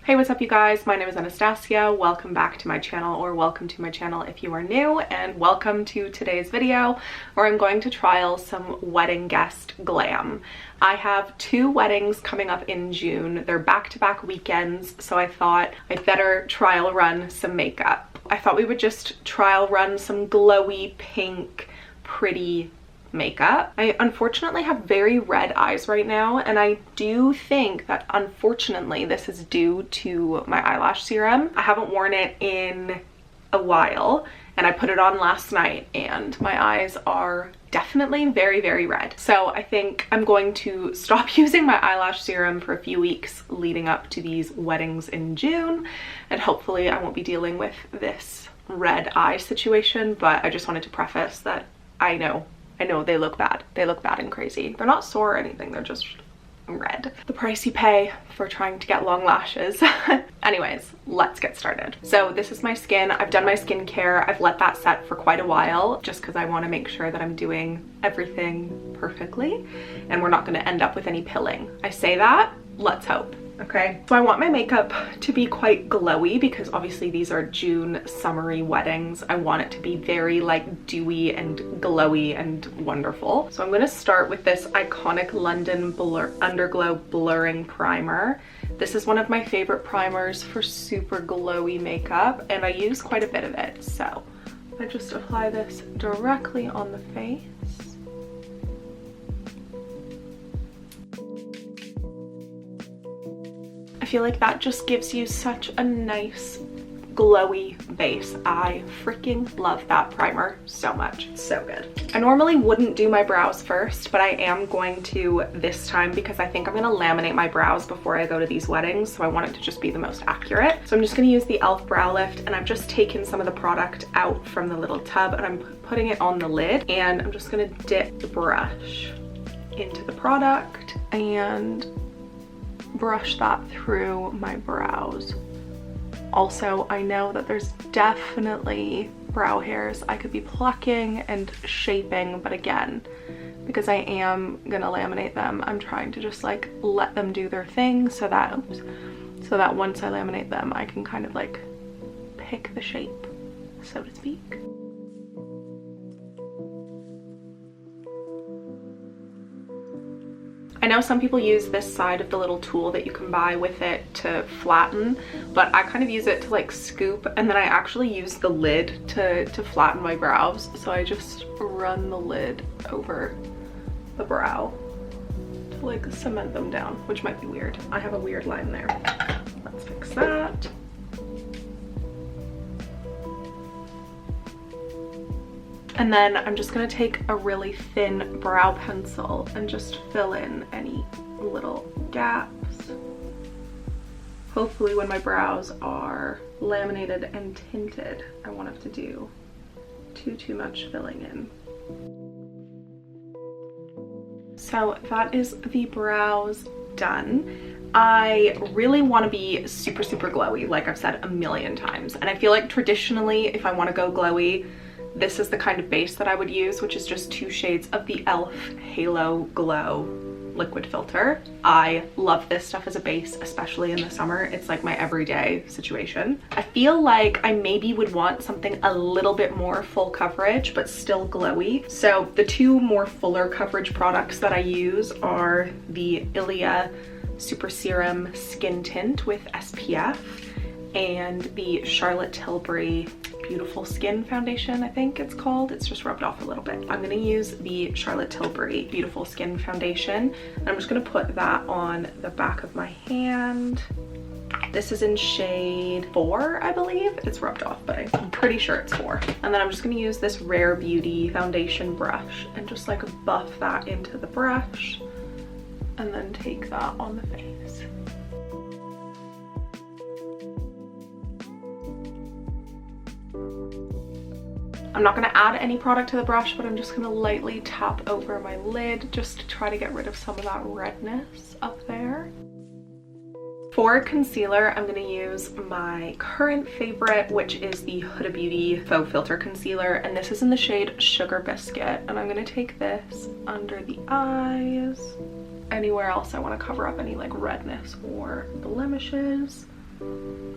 Hey, what's up you guys? My name is Anastasia. Welcome back to my channel, or welcome to my channel if you are new, and welcome to today's video where I'm going to trial some wedding guest glam. I have two weddings coming up in June. They're back-to-back weekends, so I thought I'd better trial run some makeup. I thought we would just trial run some glowy pink pretty makeup. I unfortunately have very red eyes right now, and I do think that unfortunately this is due to my eyelash serum. I haven't worn it in a while and I put it on last night and my eyes are definitely very red. So I think I'm going to stop using my eyelash serum for a few weeks leading up to these weddings in June, and hopefully I won't be dealing with this red eye situation. But I just wanted to preface that I know they look bad. They look bad and crazy. They're not sore or anything, they're just red. The price you pay for trying to get long lashes. Anyways, let's get started. So this is my skin. I've done my skincare. I've let that set for quite a while just because I want to make sure that I'm doing everything perfectly and we're not going to end up with any pilling. I say that, let's hope. Okay, so I want my makeup to be quite glowy because obviously these are June summery weddings. I want it to be very like dewy and glowy and wonderful. So I'm going to start with this iconic London Underglow Blurring Primer. This is one of my favorite primers for super glowy makeup, and I use quite a bit of it. So I just apply this directly on the face. I feel like that just gives you such a nice glowy base. I freaking love that primer so much. It's so good. I normally wouldn't do my brows first, but I am going to this time because I think I'm gonna laminate my brows before I go to these weddings, so I want it to just be the most accurate. So I'm just gonna use the e.l.f. brow lift, and I've just taken some of the product out from the little tub and I'm putting it on the lid, and I'm just gonna dip the brush into the product and brush that through my brows. Also, I know that there's definitely brow hairs I could be plucking and shaping, but again, because I am gonna laminate them, I'm trying to just like let them do their thing so that once I laminate them, I can kind of like pick the shape, so to speak. I know some people use this side of the little tool that you can buy with it to flatten, but I kind of use it to like scoop, and then I actually use the lid to flatten my brows. So I just run the lid over the brow to like cement them down, which might be weird. I have a weird line there. Let's fix that. And then I'm just gonna take a really thin brow pencil and just fill in any little gaps. Hopefully when my brows are laminated and tinted, I won't have to do too much filling in. So that is the brows done. I really want to be super glowy, like I've said a million times. And I feel like traditionally, if I want to go glowy, this is the kind of base that I would use, which is just 2 shades of the e.l.f. Halo Glow liquid filter. I love this stuff as a base, especially in the summer. It's like my everyday situation. I feel like I maybe would want something a little bit more full coverage, but still glowy. So the 2 more fuller coverage products that I use are the Ilia Super Serum Skin Tint with SPF and the Charlotte Tilbury Beautiful Skin Foundation, I think it's called. It's just rubbed off a little bit. I'm gonna use the Charlotte Tilbury Beautiful Skin Foundation, and I'm just gonna put that on the back of my hand. This is in shade 4, I believe. It's rubbed off, but I'm pretty sure it's 4. And then I'm just gonna use this Rare Beauty foundation brush and just like buff that into the brush and then take that on the face. I'm not going to add any product to the brush, but I'm just going to lightly tap over my lid just to try to get rid of some of that redness up there. For concealer, I'm going to use my current favorite, which is the Huda Beauty Faux Filter Concealer, and this is in the shade Sugar Biscuit, and I'm going to take this under the eyes, anywhere else I want to cover up any like redness or blemishes.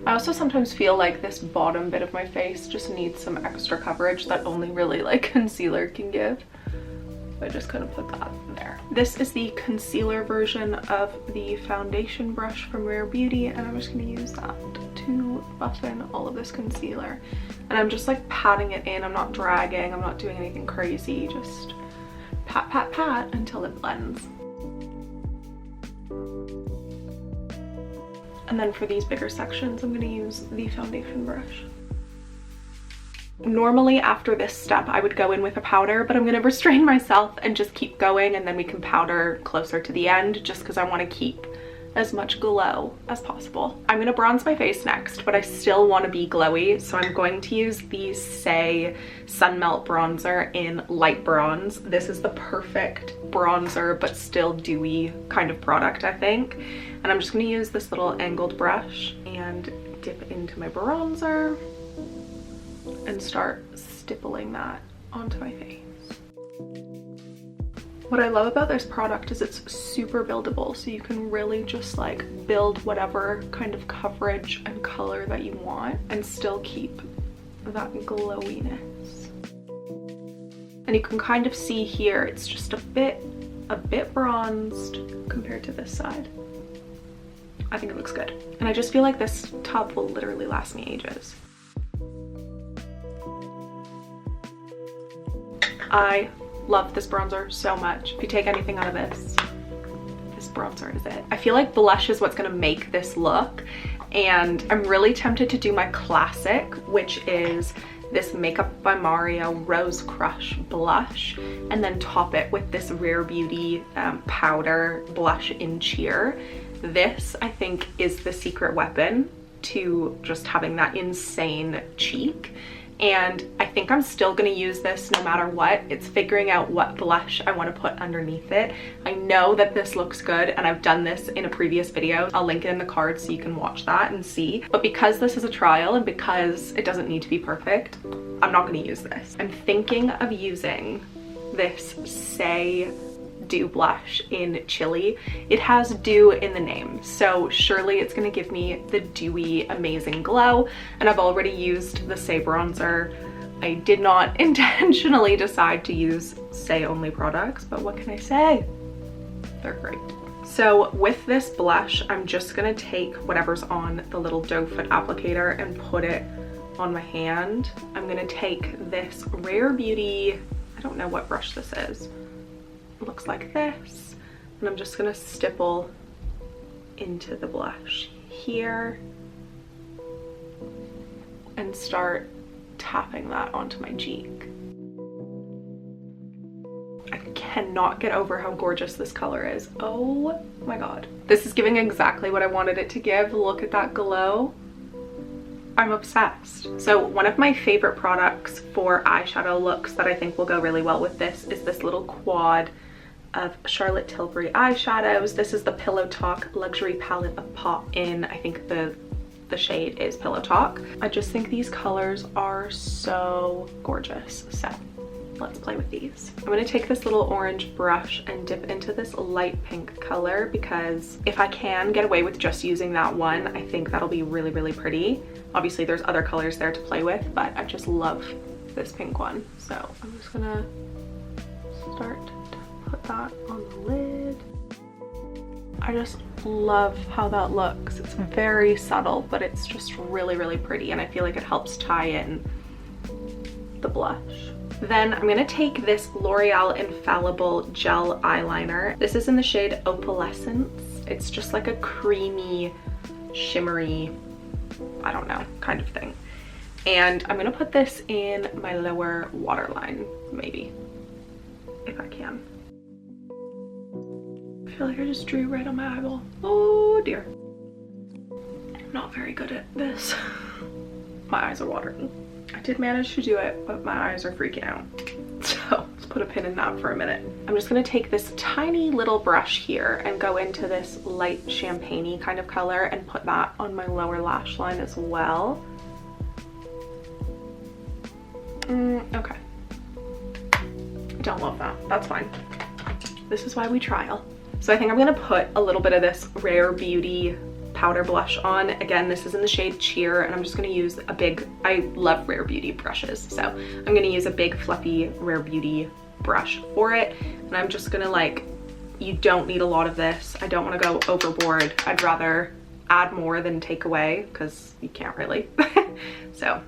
I also sometimes feel like this bottom bit of my face just needs some extra coverage that only really like concealer can give. I just couldn't put that there. This is the concealer version of the foundation brush from Rare Beauty, and I'm just gonna use that to buff in all of this concealer. And I'm just like patting it in. I'm not dragging, I'm not doing anything crazy, just pat, pat, pat until it blends. And then for these bigger sections, I'm gonna use the foundation brush. Normally after this step, I would go in with a powder, but I'm gonna restrain myself and just keep going, and then we can powder closer to the end just because I wanna keep as much glow as possible. I'm gonna bronze my face next, but I still wanna be glowy, so I'm going to use the Say Sun Melt Bronzer in Light Bronze. This is the perfect bronzer, but still dewy kind of product, I think. And I'm just gonna use this little angled brush and dip into my bronzer and start stippling that onto my face. What I love about this product is it's super buildable, so you can really just like build whatever kind of coverage and color that you want and still keep that glowiness. And you can kind of see here, it's just a bit bronzed compared to this side. I think it looks good. And I just feel like this tub will literally last me ages. I love this bronzer so much. If you take anything out of this bronzer is it. I feel like blush is what's gonna make this look, and I'm really tempted to do my classic, which is this Makeup by Mario Rose Crush blush, and then top it with this Rare Beauty powder blush in Cheer. This, I think, is the secret weapon to just having that insane cheek. And I think I'm still gonna use this no matter what. It's figuring out what blush I wanna put underneath it. I know that this looks good, and I've done this in a previous video. I'll link it in the card so you can watch that and see. But because this is a trial and because it doesn't need to be perfect, I'm not gonna use this. I'm thinking of using this Say Dew blush in Chili. It has dew in the name, so surely it's gonna give me the dewy, amazing glow. And I've already used the Say bronzer. I did not intentionally decide to use Say only products, but what can I say? They're great. So with this blush, I'm just gonna take whatever's on the little doe foot applicator and put it on my hand. I'm gonna take this Rare Beauty, I don't know what brush this is. It looks like this, and I'm just gonna stipple into the blush here and start tapping that onto my cheek. I cannot get over how gorgeous this color is. Oh my god. This is giving exactly what I wanted it to give. Look at that glow. I'm obsessed. So one of my favorite products for eyeshadow looks that I think will go really well with this is this little quad of Charlotte Tilbury eyeshadows. This is the Pillow Talk Luxury Palette of Pop in, I think the shade is Pillow Talk. I just think these colors are so gorgeous. So let's play with these. I'm gonna take this little orange brush and dip into this light pink color, because if I can get away with just using that one, I think that'll be really, really pretty. Obviously there's other colors there to play with, but I just love this pink one. So I'm just gonna start put that on the lid. I just love how that looks. It's very subtle, but it's just really, really pretty, and I feel like it helps tie in the blush. Then I'm gonna take this L'Oreal Infallible Gel Eyeliner. This is in the shade Opalescence. It's just like a creamy, shimmery, I don't know, kind of thing. And I'm gonna put this in my lower waterline, maybe, if I can. I feel like I just drew right on my eyeball. Oh dear. I'm not very good at this. My eyes are watering. I did manage to do it, but my eyes are freaking out. So let's put a pin in that for a minute. I'm just gonna take this tiny little brush here and go into this light champagne-y kind of color and put that on my lower lash line as well. Okay. Don't love that. That's fine. This is why we trial. So I think I'm gonna put a little bit of this Rare Beauty powder blush on. Again, this is in the shade Cheer, and I'm just gonna use a big, I love Rare Beauty brushes, so I'm gonna use a big fluffy Rare Beauty brush for it. And I'm just gonna like, you don't need a lot of this. I don't wanna go overboard. I'd rather add more than take away, because you can't really. So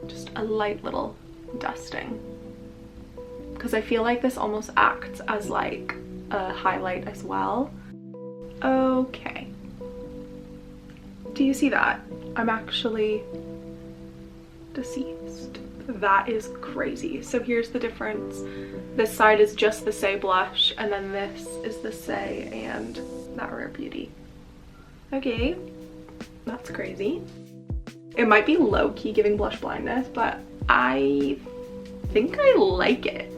just a light little dusting, because I feel like this almost acts as like a highlight as well. Okay, do you see that? I'm actually deceased. That is crazy. So here's the difference. This side is just the Say blush, and then this is the Say and that Rare Beauty. Okay, that's crazy. It might be low-key giving blush blindness, but I think I like it.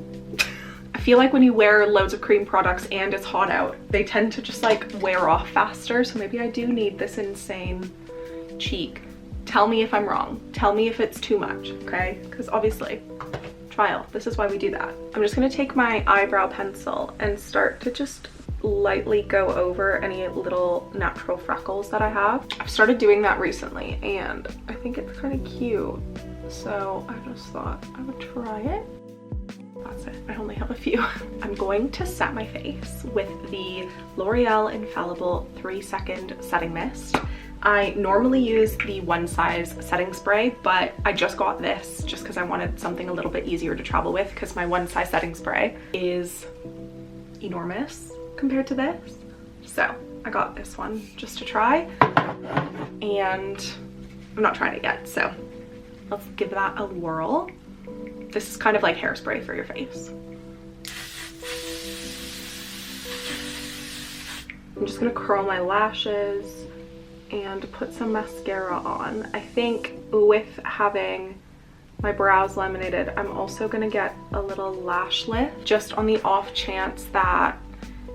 I feel like when you wear loads of cream products and it's hot out, they tend to just like wear off faster. So maybe I do need this insane cheek. Tell me if I'm wrong. Tell me if it's too much, okay? Because obviously, trial. This is why we do that. I'm just gonna take my eyebrow pencil and start to just lightly go over any little natural freckles that I have. I've started doing that recently and I think it's kind of cute. So I just thought I would try it. That's it, I only have a few. I'm going to set my face with the L'Oreal Infallible 3-second setting mist. I normally use the One Size setting spray, but I just got this just because I wanted something a little bit easier to travel with, because my One Size setting spray is enormous compared to this. So I got this one just to try, and I'm not trying it yet, so let's give that a whirl. This is kind of like hairspray for your face. I'm just gonna curl my lashes and put some mascara on. I think with having my brows laminated, I'm also gonna get a little lash lift, just on the off chance that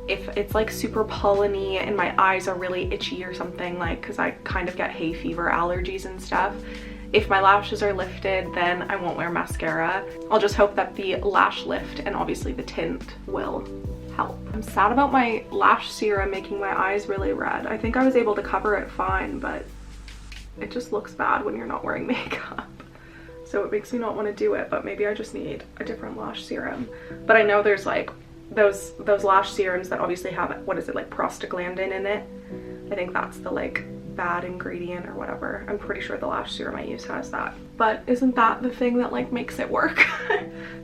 if it's like super pollen-y and my eyes are really itchy or something, like, because I kind of get hay fever allergies and stuff, if my lashes are lifted, then I won't wear mascara. I'll just hope that the lash lift and obviously the tint will help. I'm sad about my lash serum making my eyes really red. I think I was able to cover it fine, but it just looks bad when you're not wearing makeup. So it makes me not want to do it, but maybe I just need a different lash serum. But I know there's like those lash serums that obviously have, what is it, like prostaglandin in it. I think that's the like bad ingredient or whatever. I'm pretty sure the lash serum I use has that. But isn't that the thing that like makes it work?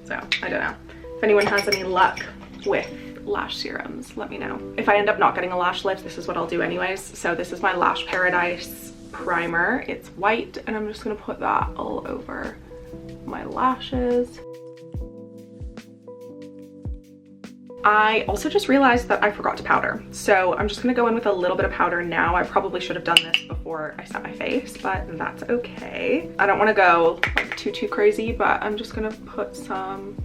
So I don't know. If anyone has any luck with lash serums, let me know. If I end up not getting a lash lift, this is what I'll do anyways. So this is my Lash Paradise primer. It's white, and I'm just gonna put that all over my lashes. I also just realized that I forgot to powder, so I'm just gonna go in with a little bit of powder now. I probably should have done this before I set my face, but that's okay. I don't want to go like too crazy, but I'm just gonna put some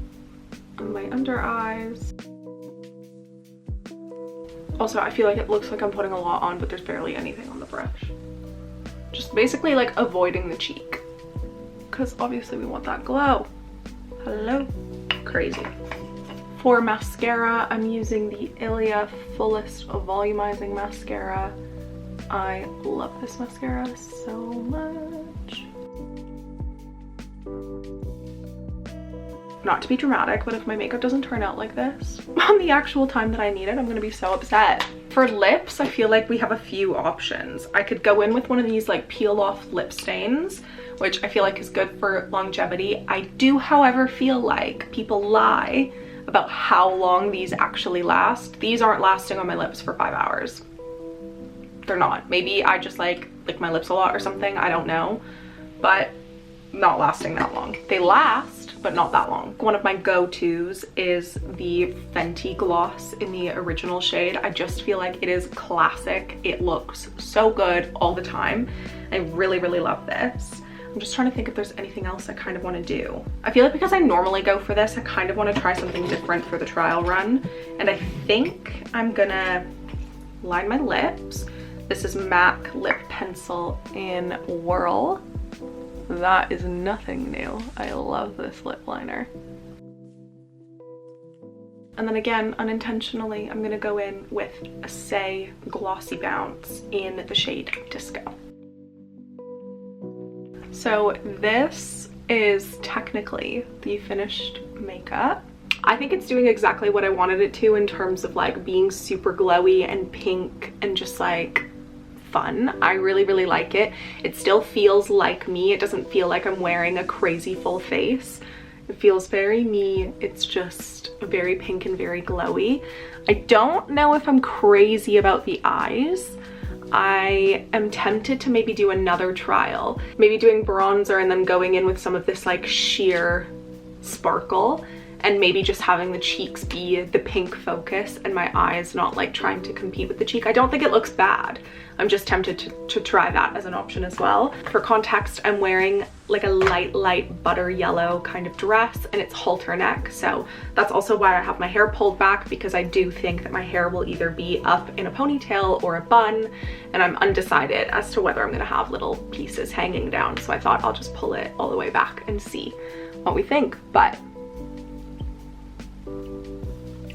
on my under eyes. Also, I feel like it looks like I'm putting a lot on, but there's barely anything on the brush. Just basically like avoiding the cheek, because obviously we want that glow. Hello, crazy. For mascara, I'm using the Ilia Fullest Volumizing Mascara. I love this mascara so much. Not to be dramatic, but if my makeup doesn't turn out like this on the actual time that I need it, I'm gonna be so upset. For lips, I feel like we have a few options. I could go in with one of these like peel off lip stains, which I feel like is good for longevity. I do, however, feel like people lie about how long these actually last. These aren't lasting on my lips for 5 hours. They're not. Maybe I just like lick my lips a lot or something, I don't know, but not lasting that long. They last, but not that long. One of my go-tos is the Fenty gloss in the original shade. I just feel like it is classic. It looks so good all the time. I really love this. I'm just trying to think if there's anything else I kind of want to do. I feel like because I normally go for this, I kind of want to try something different for the trial run. And I think I'm gonna line my lips. This is MAC Lip Pencil in Whirl. That is nothing new. I love this lip liner. And then again, unintentionally, I'm gonna go in with a Say Glossy Bounce in the shade Disco. So this is technically the finished makeup. I think it's doing exactly what I wanted it to in terms of like being super glowy and pink and just like fun. I really, really like it. It still feels like me. It doesn't feel like I'm wearing a crazy full face. It feels very me. It's just very pink and very glowy. I don't know if I'm crazy about the eyes. I am tempted to maybe do another trial, maybe doing bronzer and then going in with some of this like sheer sparkle, and maybe just having the cheeks be the pink focus and my eyes not like trying to compete with the cheek. I don't think it looks bad. I'm just tempted to try that as an option as well. For context, I'm wearing like a light butter yellow kind of dress, and it's halter neck. So that's also why I have my hair pulled back, because I do think that my hair will either be up in a ponytail or a bun, and I'm undecided as to whether I'm gonna have little pieces hanging down. So I thought I'll just pull it all the way back and see what we think. But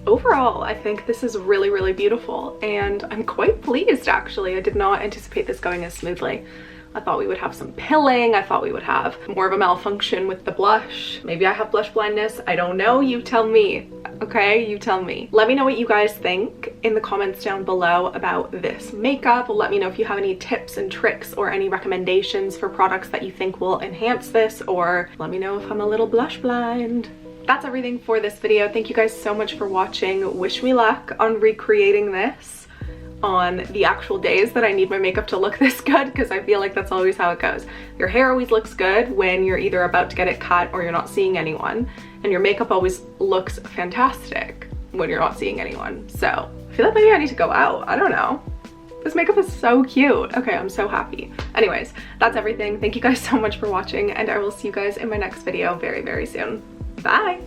overall, I think this is really, really beautiful, and I'm quite pleased actually. I did not anticipate this going as smoothly. I thought we would have some pilling. I thought we would have more of a malfunction with the blush. Maybe I have blush blindness. I don't know. You tell me. Okay, you tell me. Let me know what you guys think in the comments down below about this makeup. Let me know if you have any tips and tricks or any recommendations for products that you think will enhance this, or let me know if I'm a little blush blind. That's everything for this video. Thank you guys so much for watching. Wish me luck on recreating this on the actual days that I need my makeup to look this good, because I feel like that's always how it goes. Your hair always looks good when you're either about to get it cut or you're not seeing anyone, and your makeup always looks fantastic when you're not seeing anyone. So I feel like maybe I need to go out. I don't know. This makeup is so cute. Okay, I'm so happy. Anyways, that's everything. Thank you guys so much for watching, and I will see you guys in my next video very, very soon. Bye!